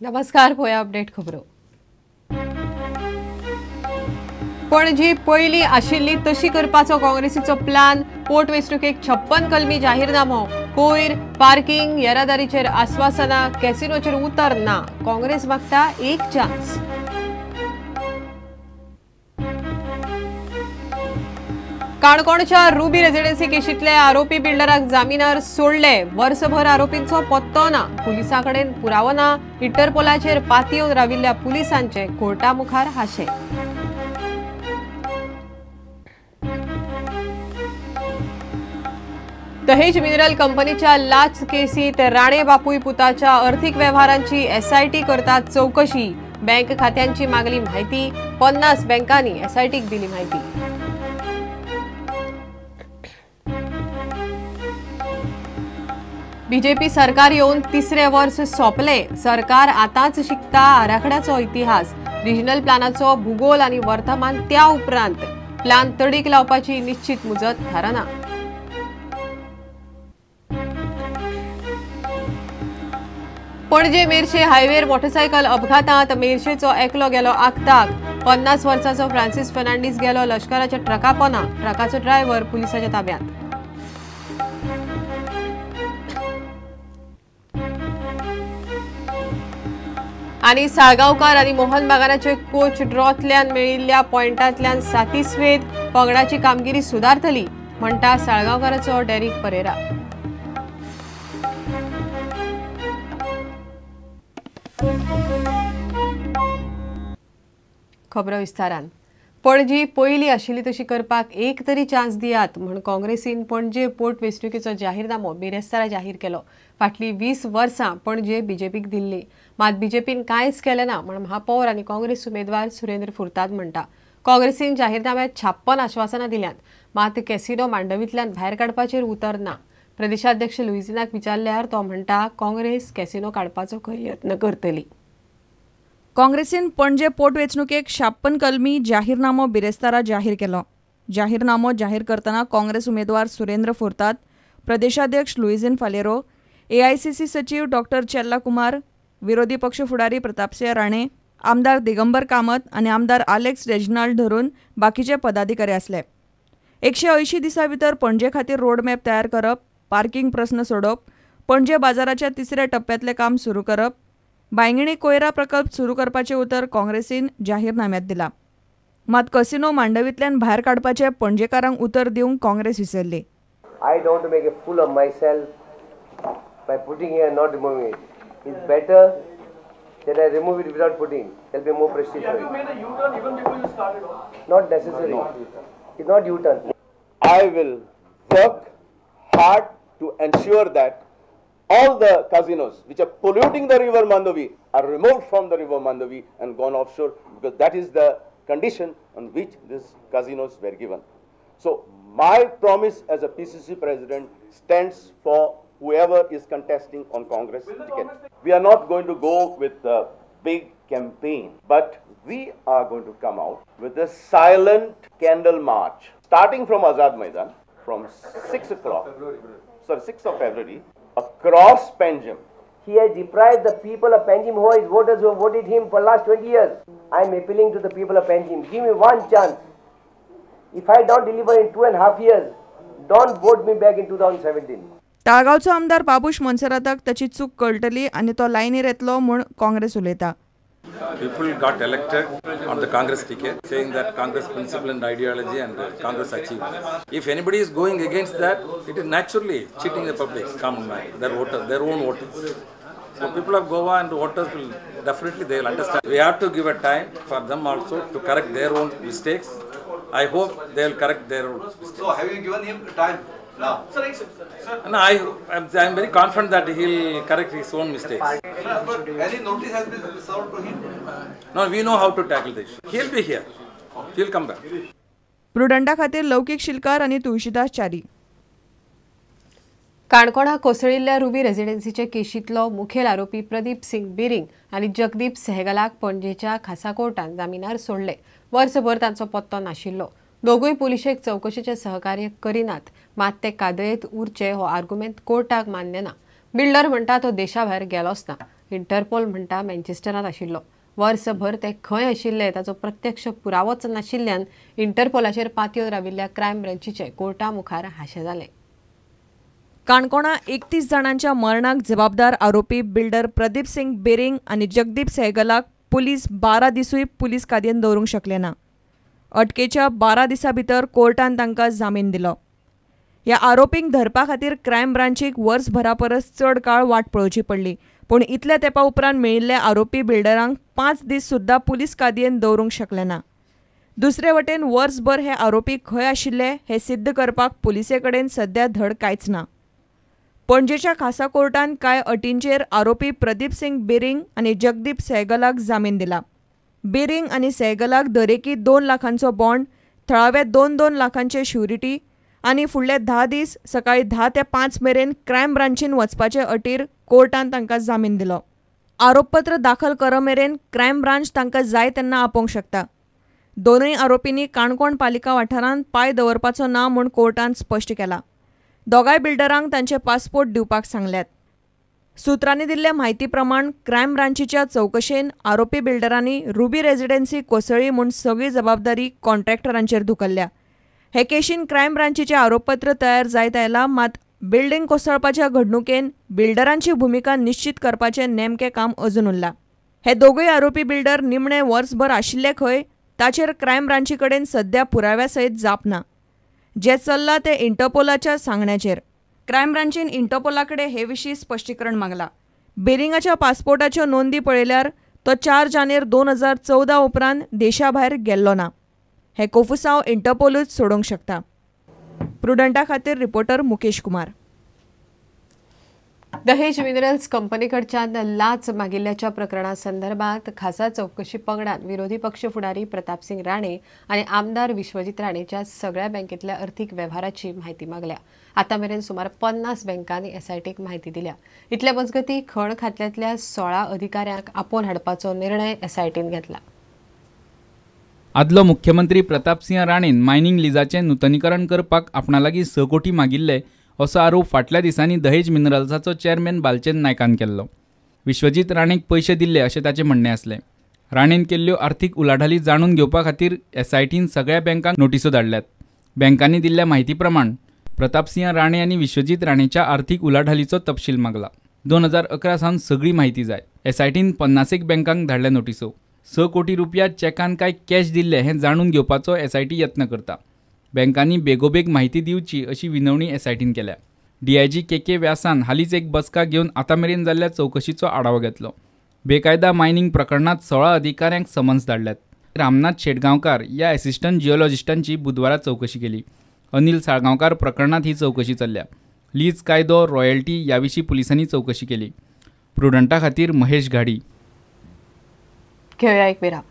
नमस्कार, पळोवया अपडेट खबरो। पणजी पयली आशिल्ली तशी करपाचो काँग्रेसीचो प्लान। पोटवेंचणुकेक 56 कलमी जाहीरनामो। कोयर, पार्किंग, येरादारीचेर आश्वासना, कॅसिनोचेर उतर ना। काँग्रेस मागता एक चान्स। काणकोणच्या रुबी रेजिडेन्सी केशींतले आरोपी बिल्डराक जामिनार सोडले। वर्सभर आरोपींचो पत्तो ना। पुलिसांकडेन पुरावो ना। इंटरपोलाचेर पातयेवन राविल्ल्या पुलिसांचे कोर्टा मुखार हाशे। दहेज मिनरल कंपनीच्या लाच केसीत राणे बापूय पुताच्या अर्थीक वेव्हारांची एसआयटी करतात चौकशी। बँक खात्यांची मागली माहिती। 50 बँकांनी एसआयटीक दिली माहिती। बीजेपी सरकार येवन तिसरे वर्स सोंपले। सरकार आतांच शिकता आराखड्याचो इतिहास। रिजनल प्लानाचो भूगोल आनी वर्तमान त्या उपरांत प्लान तडीक लावपाची निश्चित मुजत थारना। पणजे मेर्शे हायवेर मोटरसायकल अपघातांत मेर्शेचो एकलो गेलो आगताक। 50 वर्सांचो फ्रांसीस फर्नांडीस गेलो लष्कराच्या ट्रका पोंदा। ट्रकाचो ड्रायव्हर पुलिसाच्या ताब्यांत। आनी साळगांवकार आनी मोहन बागानाचे कोच ड्रॉतल्यान मेळिल्ल्या पॉयंटांतल्यान 37वेद पंगडाची कामगिरी सुदारतली म्हणटा साळगांवकाराचो डेरिक परेरा। खबरो विस्तारान। पणजी पयली आशिल्ली तशी करपाक एक तरी चान्स दियात म्हण काँग्रेसीन पणजे पोटवेंचणुकेचो जाहीरनामो बिरेस्तारा जाहीर केलो। फाटली 20 वर्सां पणजे बीजेपीक दिल्ली, मात बीजेपीन कांयच केलें ना म्हण महापौर आनी काँग्रेस उमेदवार सुरेंद्र फुर्ताद म्हणटा। काँग्रेसीन जाहीरनाम्यात 56 आश्वासनां दिल्यात, मात कॅसिनो मांडवींतल्यान भायर काडपाचेर उतर ना। प्रदेशाध्यक्ष लुईझिनाक विचारल्यार तो म्हणटा काँग्रेस कॅसिनो काडपाचो खंय यत्न करतली। काँग्रेसीन पणजे पोटवेंचणुकेक 56 कलमी जाहीरनामो बिरेस्तारा जाहीर केलो। जाहीरनामो जाहीर करतना काँग्रेस उमेदवार सुरेंद्र फुर्ताद, प्रदेशाध्यक्ष लुईझिन फालेरो, एआयसीसी सचिव डॉक्टर चेल्ला कुमार, विरोधी पक्ष फुडारी प्रतापसिंह राणे, आमदार दिगंबर कामत आनी आमदार आलेक्स रेजिनाल्ड धरून बाकीचे पदाधिकारी आसले। 180 दिसां भितर पणजे खातीर रोड मॅप तयार करप, पार्किंग प्रस्न सोडप, पणजे बाजाराच्या तिसऱ्या टप्प्यातले काम सुरू करप, बांयगणी कोयरा प्रकल्प सुरू करपाचे उतर काँग्रेसीन जाहीरनाम्यात दिला। मात कसिनो मांडवींतल्यान भायर काडपाचे पणजेकारांक उतर दिवंक काँग्रेस विसरली। I don't want to make a fool of myself by putting here and not removing it. It's better that I remove it without putting. There'll be more prestige. Have you made a U-turn even before you started off? Not necessary. It's not U-turn. I will work hard to ensure that all the casinos which are polluting the river Mandovi are removed from the river Mandovi and gone offshore, because that is the condition on which these casinos were given. So my promise as a PCC president stands for whoever is contesting on Congress ticket. We are not going to go with a big campaign, but we are going to come out with a silent candle march starting from Azad Maidan from 6 of February across Panjim. He has deprived the people of Panjim, who are his voters, who have voted him for the last 20 years. I am appealing to the people of Panjim. Give me one chance. If I don't deliver in 2.5 years, don't vote me back in 2017. ताळगांवचो आमदार बाबूश मोन्सेराताक ताची चूक कळटली आनी तो लायनीर येतलो म्हूण काँग्रेस उलयता। People got elected on the Congress ticket, saying that Congress principle and ideology and Congress achieved. If anybody is going against that, it is naturally cheating the public, common man, their voters, their own voters. So people of Goa and the voters will definitely, they will understand. We have to give a time for them also to correct their own mistakes. I hope they will correct their own mistakes. So have you given him time now? Sir, And I am very confident that he will correct his own mistakes. but any notice has been served to him? No, we know how to tackle this. He will be here. He will come back. प्रुडंटा खातीर लौकीक शिलकार आनी तुळशीदास च्यारी। काणकोणा कोसळिल्ल्या ruby रेजिडेन्सीचे केशींतलो मुखेल आरोपी प्रदीप सिंग बिरिंग आनी जगदीप सेहगलाक पणजेच्या खासा कोर्टान जामिनार सोडले। वर्सभर तांचो पत्तो नाशिल्लो। दोगूय पुलिशेक चौकशेचे सहकार्य करिनात, मात ते कादळेत उरचे हो आर्ग्युमेंट कोर्टाक मान्य ना। बिल्डर म्हणटा तो देशा भायर गेलोच ना। इंटरपोल म्हणटा मँचेस्टरांत आशिल्लो. वर्सभर ते खंय आशिल्ले ताचो प्रत्यक्ष पुरावोच नाशिल्ल्यान इंटरपोलाचेर पातयेत राविल्ल्या क्रायम ब्रँचीचे कोर्टा मुखार हाशे जाले. काणकोणा 31 जाणांच्या मरणाक जबाबदार आरोपी बिल्डर प्रदीप सिंग बेरिंग आनी जगदीप सहगलाक पुलीस 12 दिसूय पुलीस कादयेन दवरूंक शकले ना. अटकेच्या 12 दिसां भितर कोर्टान तांकां जामीन दिलो. ह्या आरोपींक धरपा खातीर क्रायम ब्रांचीक वर्सभरा परस चड काळ वाट पळोवची पडली. पूण इतल्या तेंपा उपरांत मेळिल्ल्या आरोपी बिल्डरांक 5 दीस सुद्दां पुलीस कादयेन दवरूंक शकले ना. दुसरे वटेन वर्सभर हे आरोपी खंय आशिल्ले हें सिद्ध करपाक पुलिसे कडेन सध्या धड कांयच ना. पणजेच्या खासा कोर्टान कांय अटींचेर आरोपी प्रदीप सिंग बेरिंग आनी जगदीप सहगलाक जामीन दिला. बेरिंग आनी सहगलाक दरेकी 2 लाखांचो बॉन्ड, थळावे 2-2 लाखांचे श्युरिटी आनी फुडले 10 दीस सकाळी 10 ते 5 मेरेन क्रायम ब्रांचीन वचपाचे अटीर कोर्टान तांकां जामीन दिलो. आरोपपत्र दाखल करमेरेन क्रायम ब्रांच तांकां जाय तेन्ना आपोवंक शकता. दोनूय आरोपींनी काणकोण पालिका वाठारांत पांय दवरपाचो ना म्हूण कोर्टान स्पश्ट केला. दोगांय बिल्डरांक तांचे पासपोर्ट दिवपाक सांगल्यात. सुत्रांनी दिल्ले म्हायती प्रमाण क्रायम ब्रांचीच्या चवकशेन आरोपी बिल्डरांनी रुबी रेजिडेन्सी कोसळ्ळी म्हूण सगळी जबाबदारी कॉन्ट्रॅक्टरांचेर धुकल्ल्या. हे केशीन क्रायम ब्रांचीचें आरोपपत्र तयार जायत आयलां, मात बिल्डींग कोसळपाच्या घडणुकेन बिल्डरांची भुमिका निश्चित करपाचें नेमकें काम अजून उरलां. हे दोगूय आरोपी बिल्डर निमणे वर्सभर आशिल्ले खंय ताचेर क्रायम ब्रांची कडेन सध्या पुराव्या सयत जाप ना. जे चल्लां ते इंटरपोलाच्या सांगण्याचेर. क्रायम ब्रांचीन इंटरपोला कडेन हे विशीं स्पश्टीकरण मागलां. बेरिंगाच्या पासपोर्टाच्यो नोंदी पळयल्यार तो 4 जानेर 2014 उपरांत देशा भायर गेल्लो ना. हे कोफुसांव इंटरपोलूच सोडूंक शकता. प्रुडंटा खातीर रिपोर्टर मुकेश कुमार. दहेज मिनरल्स कंपनी कडच्यान लाच मागिल्ल्याच्या प्रकरणा संदर्भात खासा चौकशी पंगडान विरोधी पक्ष फुडारी प्रताप सिंग राणे आणि आमदार विश्वजीत राणेच्या सगळ्या बँकेतल्या अर्थीक वेव्हाराची माहिती मागल्या. आता मेरेन सुमार 50 बँकांनी एसआयटीक माहिती दिल्या. इतले मजगती खण खात्यांतल्या 16 अधिकाऱ्यांक आपोवन हाडपाचो निर्णय एसआयटीन घेतला. आदलो मुख्यमंत्री प्रताप सिंह राणेन मायनिंग लिजाचें नूतनीकरण करपाक आपणा लागीं 6 कोटी मागिल्ले असो आरोप फाटल्या दिसांनी दहेज मिनरल्साचो चेअरमॅन बालचंद नायकान केल्लो. विश्वजीत राणेक पयशे दिल्ले अशें ताचें म्हणणें आसलें. राणेन केल्ल्यो आर्थीक उलाढाली जाणून घेवपा खातीर एसआयटीन सगळ्या बँकांक नोटिसो धाडल्यात. बँकांनी दिल्ल्या म्हायती प्रमाण प्रताप सिंह राणे आनी विश्वजीत राणेच्या आर्थीक उलाढालीचो तपशील मागला. 2011 सावन सगळी म्हायती जाय. एसआयटीन 50 बँकांक धाडल्या नोटिसो. 6 कोटी रुपया चॅकान काय कॅश दिल्ले हें जाणून घेवपाचो एसआयटी यत्न करता. बँकांनी बेगोबेग म्हायती दिवची अशी विनवणी एसआयटीन केल्या. डीआयजी के व्यासान हालींच एक बसका घेवन आतामेरेन जाल्ल्या चवकशीचो आढावो घेतलो. बेकायदा मायनिंग प्रकरणात 16 अधिकाऱ्यांक समन्स धाडल्यात. रामनाथ शेटगांवकार या असिस्टंट जिओलॉजिस्टांची बुधवारा चवकशी केली. अनिल साळगांवकार प्रकरणात ही चवकशी चल्ल्या. लीज कायदो, रॉयल्टी याविशीं पुलिसांनी चवकशी केली. प्रुडंटा खातीर महेश घाडी. घेवया एक विराम.